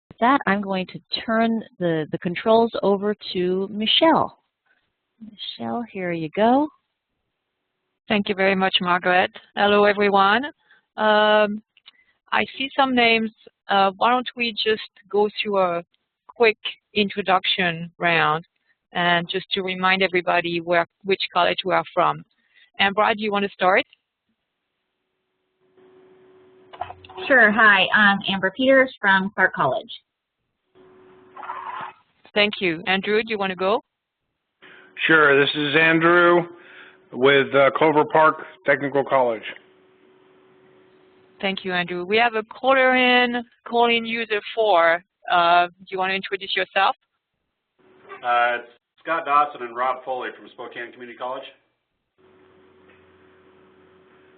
With that, I'm going to turn the controls over to Michelle. Michelle, here you go. Thank you very much, Margaret. Hello, everyone. I see some names. Why don't we just go through a quick introduction round, and just to remind everybody which college we are from. Ambra, do you want to start? Sure. Hi, I'm Amber Peters from Clark College. Thank you. Andrew, do you want to go? Sure. This is Andrew with Clover Park Technical College. Thank you, Andrew. We have a call-in user 4. Do you want to introduce yourself? It's Scott Dawson and Rob Foley from Spokane Community College.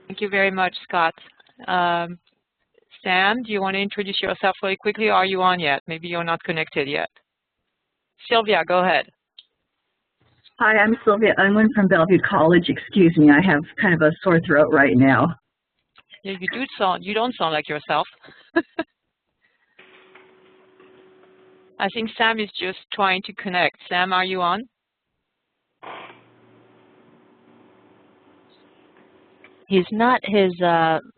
Thank you very much, Scott. Sam, do you want to introduce yourself really quickly, or are you on yet? Maybe you're not connected yet. Sylvia, go ahead. Hi, I'm Sylvia Unwin from Bellevue College. Excuse me, I have kind of a sore throat right now. Yeah, you don't sound like yourself. I think Sam is just trying to connect. Sam, are you on? He's not, his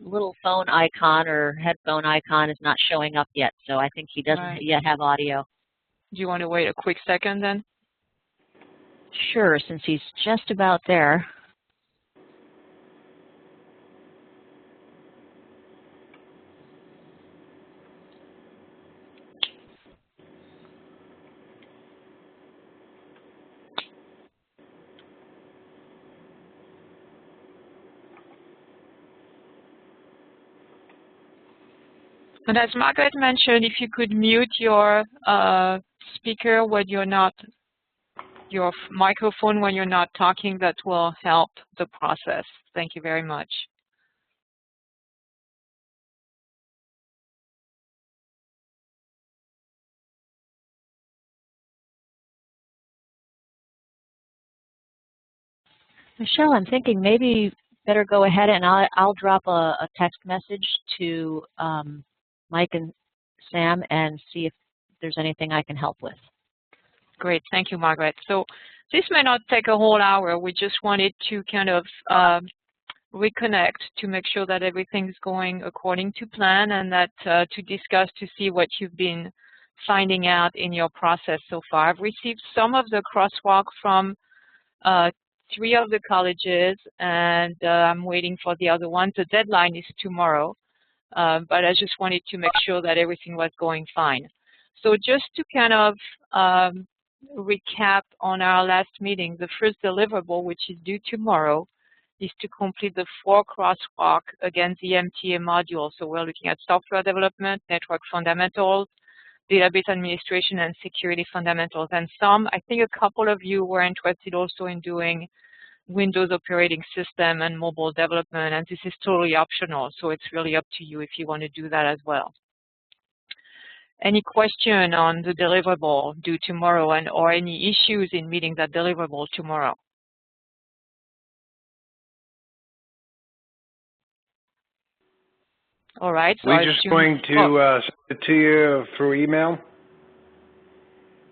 little phone icon or headphone icon is not showing up yet, so I think he doesn't yet have audio. Do you want to wait a quick second then? Sure, since he's just about there. And as Margaret mentioned, if you could mute your speaker when you're not, your microphone when you're not talking, that will help the process. Thank you very much. Michelle, I'm thinking maybe better go ahead and I'll drop a text message to Mike and Sam and see if there's anything I can help with. Great, thank you, Margaret. So this may not take a whole hour. We just wanted to kind of reconnect to make sure that everything's going according to plan, and that to discuss to see what you've been finding out in your process so far. I've received some of the crosswalk from 3 of the colleges, and I'm waiting for the other ones. The deadline is tomorrow, but I just wanted to make sure that everything was going fine. So just to kind of recap on our last meeting, the first deliverable, which is due tomorrow, is to complete the 4 crosswalk against the MTA module. So we're looking at software development, network fundamentals, database administration, and security fundamentals. And I think a couple of you were interested also in doing Windows operating system and mobile development, and this is totally optional, so it's really up to you if you want to do that as well. Any question on the deliverable due tomorrow, or any issues in meeting that deliverable tomorrow? All right. So we're just going to send it to you through email?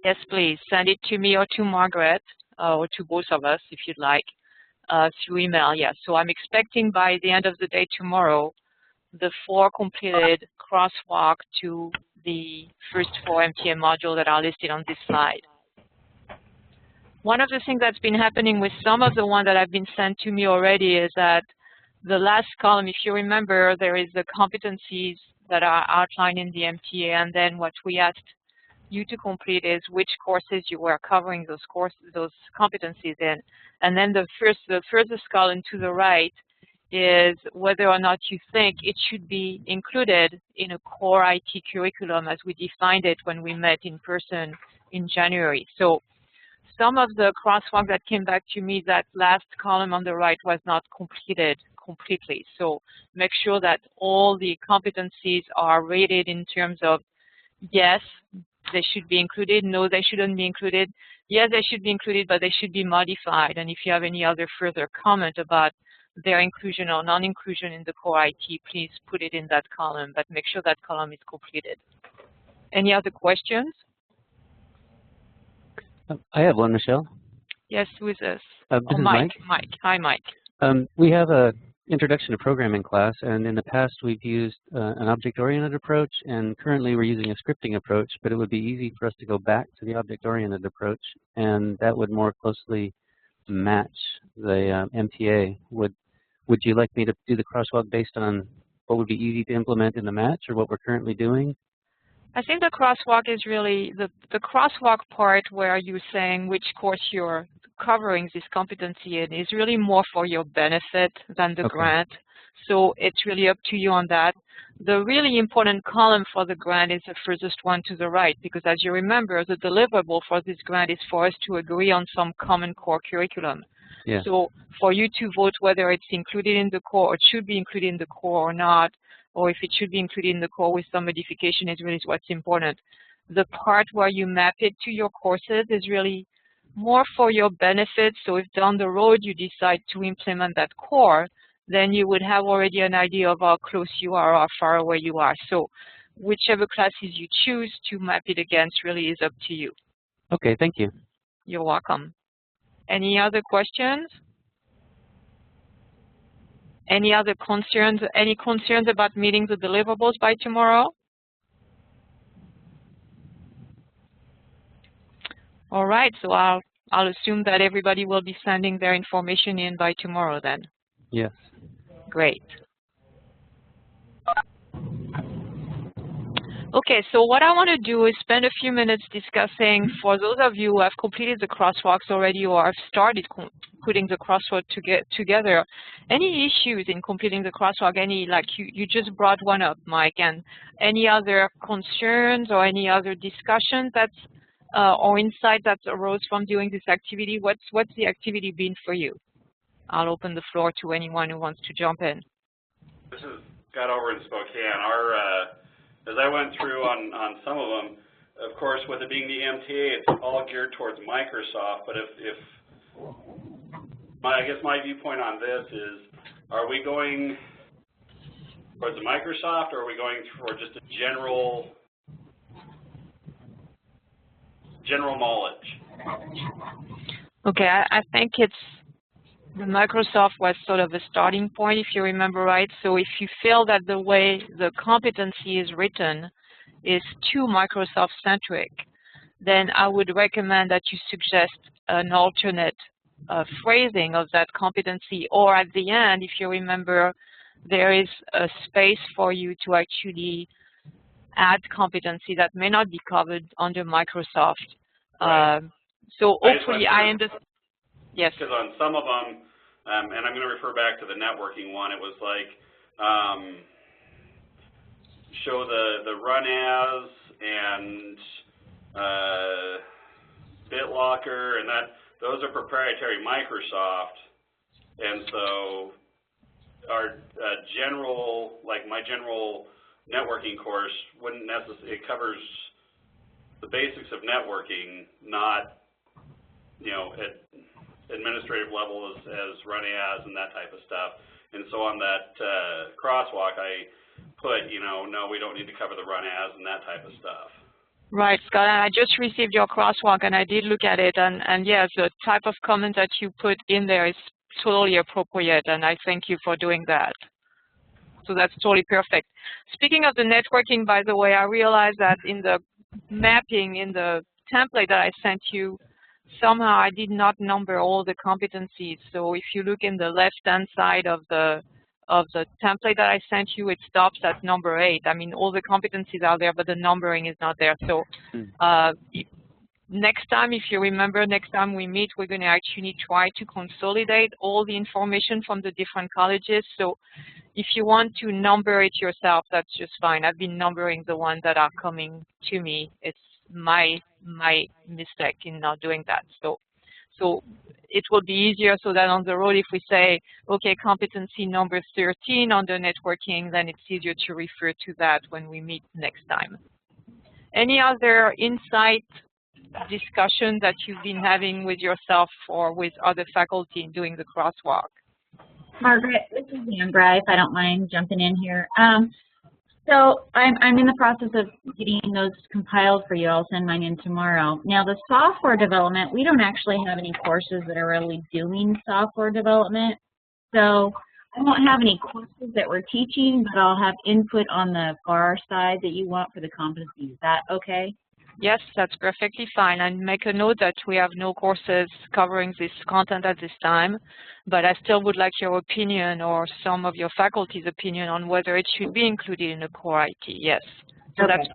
Yes, please. Send it to me or to Margaret, or to both of us if you'd like, through email. Yes. So I'm expecting by the end of the day tomorrow the 4 completed crosswalk to the first 4 MTA modules that are listed on this slide. One of the things that's been happening with some of the ones that have been sent to me already is that the last column, if you remember, there is the competencies that are outlined in the MTA, and then what we asked you to complete is which courses you were covering those competencies in. And then the furthest column to the right is whether or not you think it should be included in a core IT curriculum as we defined it when we met in person in January. So some of the crosswalk that came back to me, that last column on the right was not completed completely. So make sure that all the competencies are rated in terms of yes, they should be included, no, they shouldn't be included, yes, they should be included, but they should be modified. And if you have any other further comment about their inclusion or non-inclusion in the core IT, please put it in that column, but make sure that column is completed. Any other questions? I have one, Michelle. Yes, who is this? This is Mike. Mike. Hi, Mike. We have a introduction to programming class, and in the past we've used an object-oriented approach, and currently we're using a scripting approach, but it would be easy for us to go back to the object-oriented approach, and that would more closely match the MTA. Would you like me to do the crosswalk based on what would be easy to implement in the match, or what we're currently doing? I think the crosswalk is really the crosswalk part where you're saying which course you're covering this competency in is really more for your benefit than the grant. So it's really up to you on that. The really important column for the grant is the furthest one to the right, because as you remember, the deliverable for this grant is for us to agree on some common core curriculum. Yeah. So for you to vote whether it's included in the core or it should be included in the core or not, or if it should be included in the core with some modification is really what's important. The part where you map it to your courses is really more for your benefit. So if down the road you decide to implement that core, then you would have already an idea of how close you are or how far away you are. So whichever classes you choose to map it against really is up to you. Okay, thank you. You're welcome. Any other questions? Any other concerns? Any concerns about meeting the deliverables by tomorrow? All right, so I'll assume that everybody will be sending their information in by tomorrow then. Yes. Great. Okay, so what I want to do is spend a few minutes discussing, for those of you who have completed the crosswalks already or have started putting the crosswalk together, any issues in completing the crosswalk, any, like you just brought one up, Mike, and any other concerns or any other discussions that's, or insight that arose from doing this activity? What's the activity been for you? I'll open the floor to anyone who wants to jump in. This is Scott over in Spokane. As I went through on some of them, of course, with it being the MTA, it's all geared towards Microsoft. But I guess my viewpoint on this is, are we going towards the Microsoft, or are we going for just a general knowledge? Okay, I think it's the Microsoft was sort of a starting point, if you remember right. So if you feel that the way the competency is written is too Microsoft-centric, then I would recommend that you suggest an alternate phrasing of that competency. Or at the end, if you remember, there is a space for you to actually add competency that may not be covered under Microsoft. Right. So hopefully I understand. Yes. Because on some of them, and I'm going to refer back to the networking one, it was like show the run as and BitLocker, and those are proprietary Microsoft, and so our general, like my general networking course wouldn't necessarily, it covers the basics of networking, not, you know, at administrative level as run as and that type of stuff. And so on that crosswalk, I put, you know, no, we don't need to cover the run as and that type of stuff. Right, Scott, and I just received your crosswalk and I did look at it, and yes, the type of comment that you put in there is totally appropriate, and I thank you for doing that. So that's totally perfect. Speaking of the networking, by the way, I realized that in the mapping, in the template that I sent you, somehow I did not number all the competencies. So if you look in the left-hand side of the template that I sent you, it stops at number 8. I mean, all the competencies are there, but the numbering is not there. So next time, if you remember, next time we meet, we're going to actually try to consolidate all the information from the different colleges. So if you want to number it yourself, that's just fine. I've been numbering the ones that are coming to me. It's my mistake in not doing that. So it will be easier so that on the road, if we say, okay, competency number 13 under networking, then it's easier to refer to that when we meet next time. Any other insight, discussion that you've been having with yourself or with other faculty in doing the crosswalk? Margaret, this is Ambra, if I don't mind jumping in here. So I'm in the process of getting those compiled for you. I'll send mine in tomorrow. Now the software development, we don't actually have any courses that are really doing software development. So I won't have any courses that we're teaching, but I'll have input on the far side that you want for the competencies. Is that okay? Yes, that's perfectly fine. And make a note that we have no courses covering this content at this time, but I still would like your opinion or some of your faculty's opinion on whether it should be included in the core IT. Yes, so Okay. that's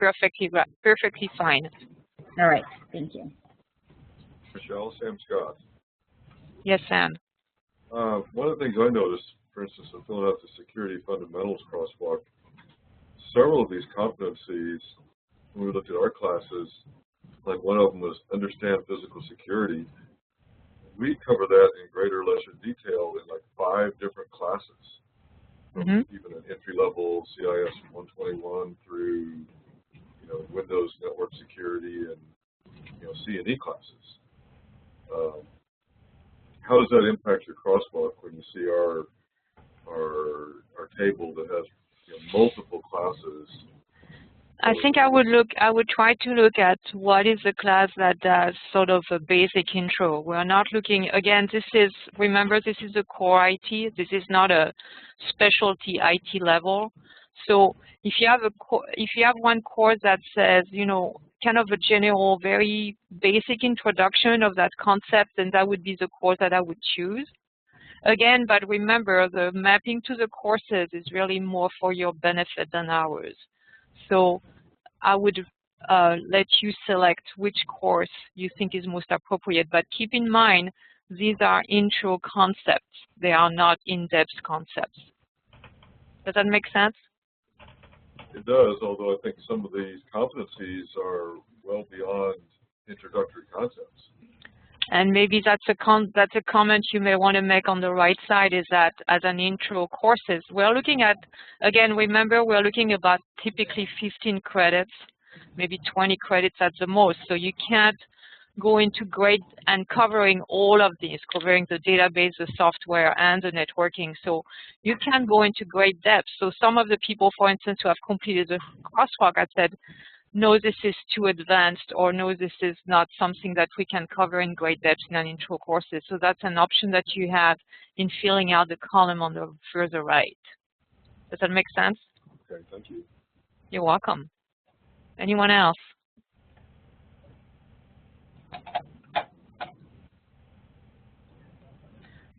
perfectly fine. All right, thank you. Michelle, Sam Scott. Yes, Sam. One of the things I noticed, for instance, in filling out the security fundamentals crosswalk, several of these competencies, when we looked at our classes, like one of them was understand physical security. We cover that in greater or lesser detail in like 5 different classes, from even an entry-level CIS 121 through, Windows network security and, C&E classes. How does that impact your crosswalk when you see our table that has multiple classes? I think I would try to look at what is the class that does sort of a basic intro. We're not looking, again, remember this is a core IT, this is not a specialty IT level. So if you have one course that says, kind of a general, very basic introduction of that concept, then that would be the course that I would choose. Again, but remember, the mapping to the courses is really more for your benefit than ours. So I would let you select which course you think is most appropriate, but keep in mind, these are intro concepts. They are not in-depth concepts. Does that make sense? It does, although I think some of these competencies are well beyond introductory concepts. And maybe that's a comment you may want to make on the right side, is that as an intro courses, we're looking at, again, remember we're looking about typically 15 credits, maybe 20 credits at the most. So you can't go into great and covering all of these, covering the database, the software, and the networking. So you can go into great depth. So some of the people, for instance, who have completed the crosswalk, I said, no, this is too advanced, or no, this is not something that we can cover in great depth in an intro courses. So that's an option that you have in filling out the column on the further right. Does that make sense? Okay, thank you. You're welcome. Anyone else?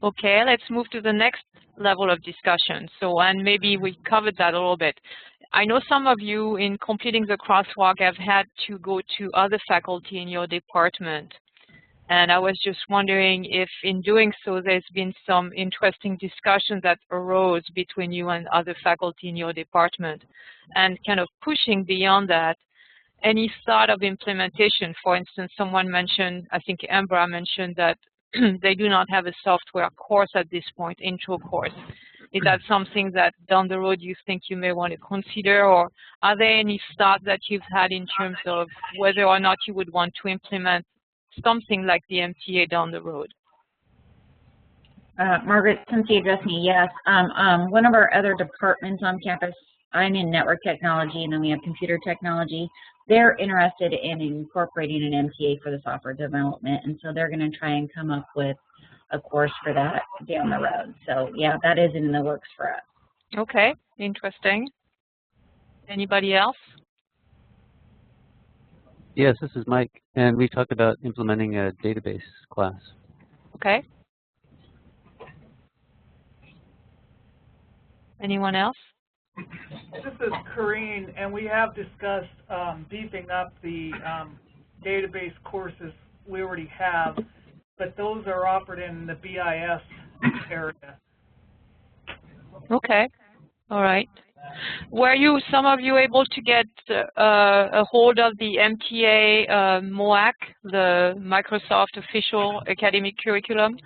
Okay, let's move to the next level of discussion. So, and maybe we covered that a little bit. I know some of you, in completing the crosswalk, have had to go to other faculty in your department. And I was just wondering if, in doing so, there's been some interesting discussions that arose between you and other faculty in your department. And kind of pushing beyond that, any thought of implementation. For instance, someone mentioned, I think Ambra mentioned, that they do not have a software course at this point, intro course. Is that something that down the road you think you may want to consider, or are there any thoughts that you've had in terms of whether or not you would want to implement something like the MTA down the road? Margaret, since you addressed me, yes. One of our other departments on campus, I'm in network technology, and then we have computer technology. They're interested in incorporating an MTA for the software development, and so they're going to try and come up with a course for that down the road. So yeah, that is in the works for us. Okay, interesting. Anybody else? Yes, this is Mike, and we talked about implementing a database class. Okay. Anyone else? This is Corrine, and we have discussed beefing up the database courses we already have, but those are offered in the BIS area. Okay, all right. Were you, some of you, able to get a hold of the MTA MOAC, the Microsoft official academic curriculum?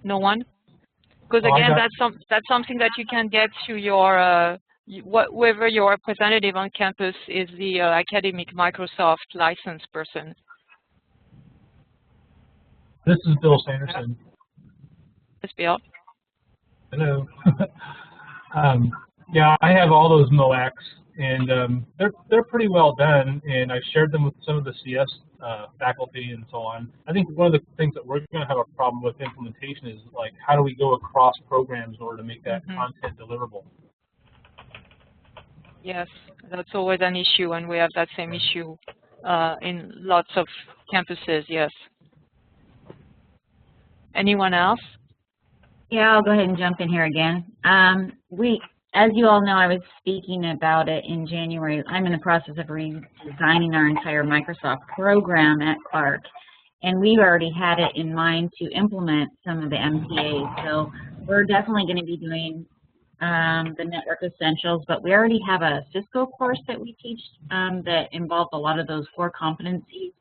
No one? Because again, that's something that you can get through your, whoever your representative on campus is, the academic Microsoft licensed person. This is Bill Sanderson. Yes, Bill. Hello. Yeah, I have all those MOACs, and they're pretty well done, and I shared them with some of the CS faculty and so on. I think one of the things that we're going to have a problem with implementation is, like, how do we go across programs in order to make that content deliverable? Yes, that's always an issue, and we have that same issue in lots of campuses, yes. Anyone else? Yeah, I'll go ahead and jump in here again. As you all know, I was speaking about it in January. I'm in the process of redesigning our entire Microsoft program at Clark, and we've already had it in mind to implement some of the MTAs. So we're definitely going to be doing the network essentials, but we already have a Cisco course that we teach that involves a lot of those core competencies.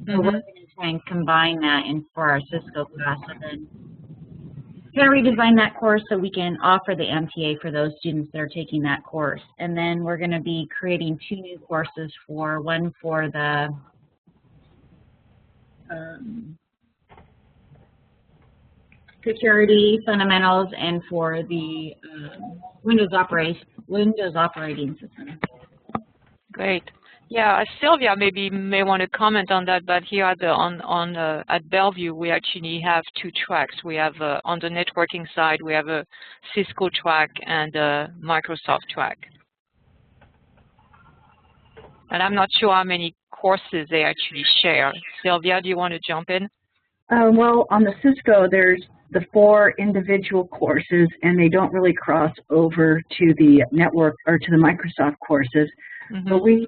So we're going to try and combine that in for our Cisco class, and then kind of redesign that course so we can offer the MTA for those students that are taking that course. And then we're going to be creating 2 new courses, one for the security fundamentals and for the Windows operating system. Great. Yeah, Sylvia maybe may want to comment on that, but here at at Bellevue, we actually have 2 tracks. We have on the networking side, we have a Cisco track and a Microsoft track. And I'm not sure how many courses they actually share. Sylvia, do you want to jump in? Well, on the Cisco, there's the 4 individual courses, and they don't really cross over to the network or to the Microsoft courses. But we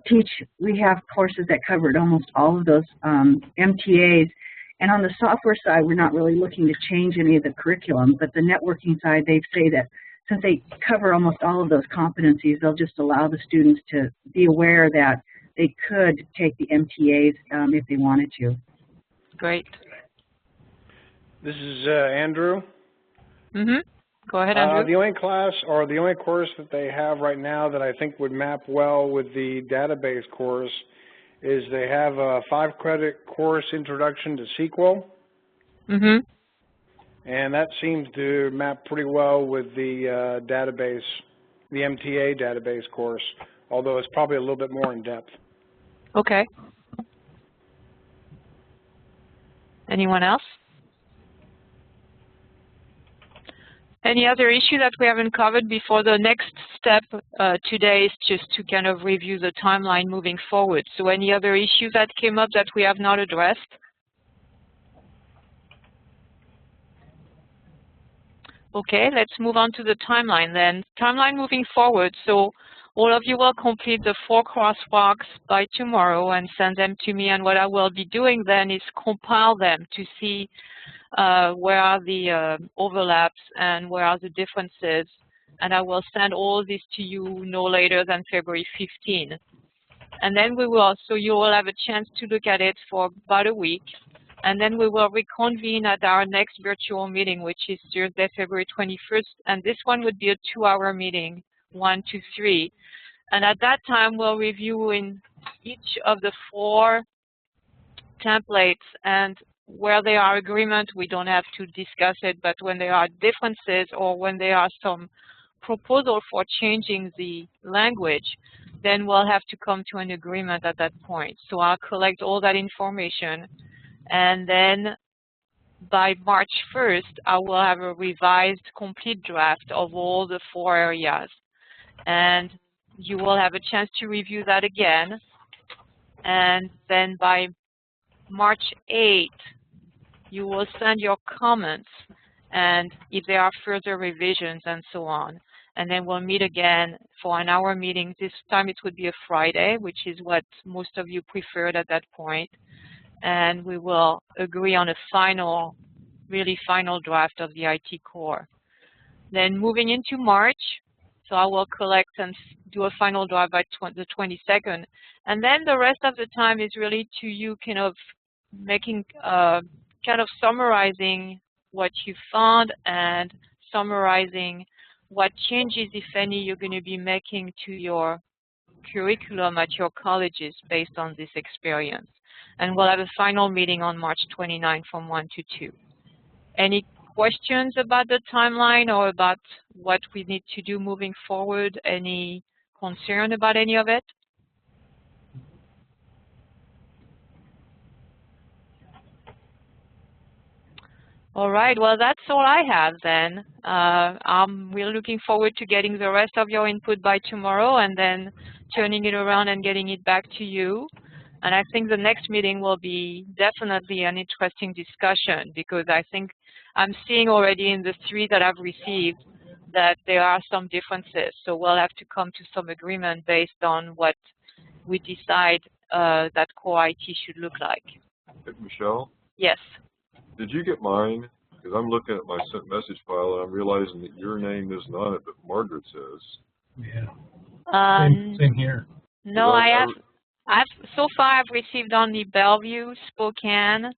have courses that covered almost all of those MTAs. And on the software side, we're not really looking to change any of the curriculum. But the networking side, they say that since they cover almost all of those competencies, they'll just allow the students to be aware that they could take the MTAs if they wanted to. Great. This is Andrew. Go ahead, Andrew. The only class or the only course that they have right now that I think would map well with the database course is they have a 5-credit course, Introduction to SQL. And that seems to map pretty well with the database, the MTA database course, although it's probably a little bit more in depth. Okay. Anyone else? Any other issue that we haven't covered before? The next step today is just to kind of review the timeline moving forward. So any other issues that came up that we have not addressed? Okay, let's move on to the timeline then. Timeline moving forward. So all of you will complete the 4 crosswalks by tomorrow and send them to me. And what I will be doing then is compile them to see where are the overlaps and where are the differences. And I will send all this to you no later than February 15. And then we will, so you will have a chance to look at it for about a week. And then we will reconvene at our next virtual meeting, which is Thursday, February 21st. And this one would be a 2-hour meeting, 1 to 3. And at that time, we'll review in each of the 4 templates, and where there are agreement, we don't have to discuss it, but when there are differences or when there are some proposal for changing the language, then we'll have to come to an agreement at that point. So I'll collect all that information, and then by March 1st, I will have a revised complete draft of all the 4 areas. And you will have a chance to review that again. And then by March 8th, you will send your comments, and if there are further revisions and so on. And then we'll meet again for an hour meeting. This time it would be a Friday, which is what most of you preferred at that point. And we will agree on a final, really final draft of the IT core. Then moving into March, so I will collect and do a final draft by the 22nd. And then the rest of the time is really to you kind of making, kind of summarizing what you found and summarizing what changes, if any, you're going to be making to your curriculum at your colleges based on this experience. And we'll have a final meeting on March 29 from 1 to 2. Any questions about the timeline or about what we need to do moving forward? Any concern about any of it? All right, well, that's all I have then. We're looking forward to getting the rest of your input by tomorrow and then turning it around and getting it back to you. And I think the next meeting will be definitely an interesting discussion because I think I'm seeing already in the 3 that I've received that there are some differences. So we'll have to come to some agreement based on what we decide that core IT should look like. Hey, Michelle? Yes. Did you get mine? Because I'm looking at my sent message file and I'm realizing that your name isn't on it, but Margaret's is. Yeah. Same here. No, so far I've received only Bellevue, Spokane,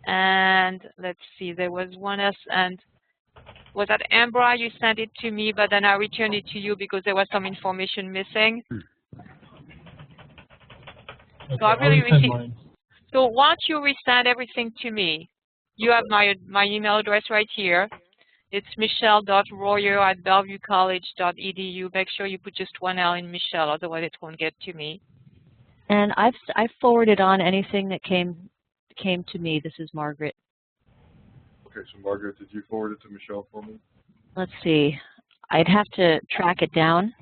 and let's see, there was one else, and was that Ambra? You sent it to me, but then I returned it to you because there was some information missing. Okay, So I really received. Mine. So why don't you resend everything to me? You have my email address right here. It's michelle.royer@bellevuecollege.edu. Make sure you put just one L in Michelle, otherwise it won't get to me. And I've forwarded on anything that came to me. This is Margaret. Okay, so Margaret, did you forward it to Michelle for me? Let's see. I'd have to track it down.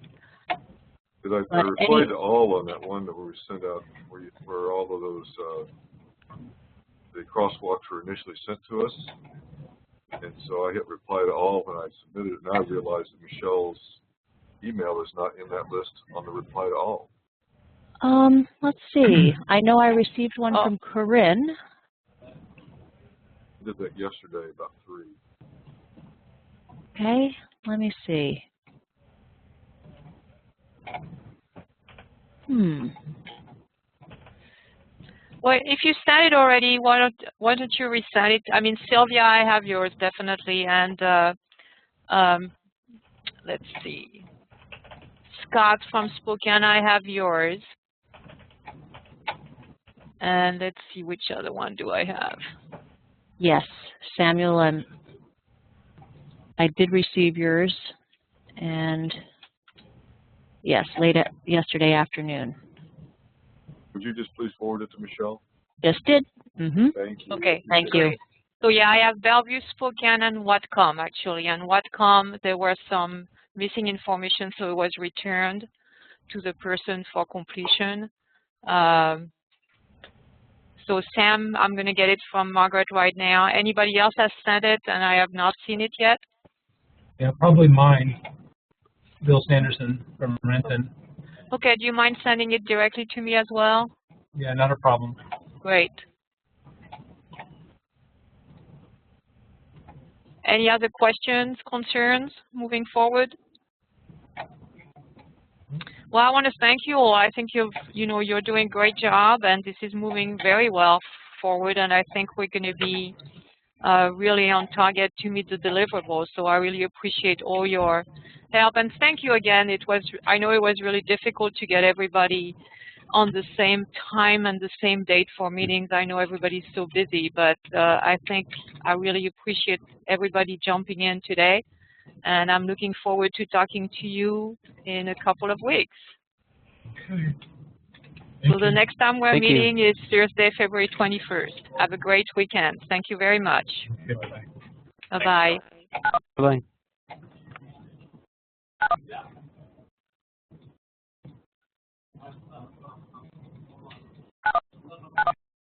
Because I replied to all on that one that we sent out where all of those the crosswalks were initially sent to us. And so I hit reply to all when I submitted it, and I realized that Michelle's email is not in that list on the reply to all. Let's see. I know I received one from Corinne. I did that yesterday about 3. Okay, let me see. Well, if you sent it already, why don't you resend it? I mean, Sylvia, I have yours definitely, and let's see. Scott from Spokane, I have yours. And let's see, which other one do I have? Yes, Samuel, I did receive yours, and yes, yesterday afternoon. Would you just please forward it to Michelle? Just did. Thank you. Okay, thank you. So yeah, I have Bellevue, Spokane, and Whatcom actually. And Whatcom, there was some missing information, so it was returned to the person for completion. So Sam, I'm going to get it from Margaret right now. Anybody else has sent it and I have not seen it yet? Yeah, probably mine. Bill Sanderson from Renton. Okay, do you mind sending it directly to me as well? Yeah, not a problem. Great. Any other questions, concerns moving forward? Well, I want to thank you all. I think you're doing a great job, and this is moving very well forward. And I think we're going to be really on target to meet the deliverables. So I really appreciate all your help, and thank you again. I know it was really difficult to get everybody on the same time and the same date for meetings. I know everybody's so busy, but I think I really appreciate everybody jumping in today. And I'm looking forward to talking to you in a couple of weeks. Okay. So the next time we're meeting is Thursday, February 21st. Have a great weekend. Thank you very much. Okay, bye-bye. Bye-bye. Bye-bye.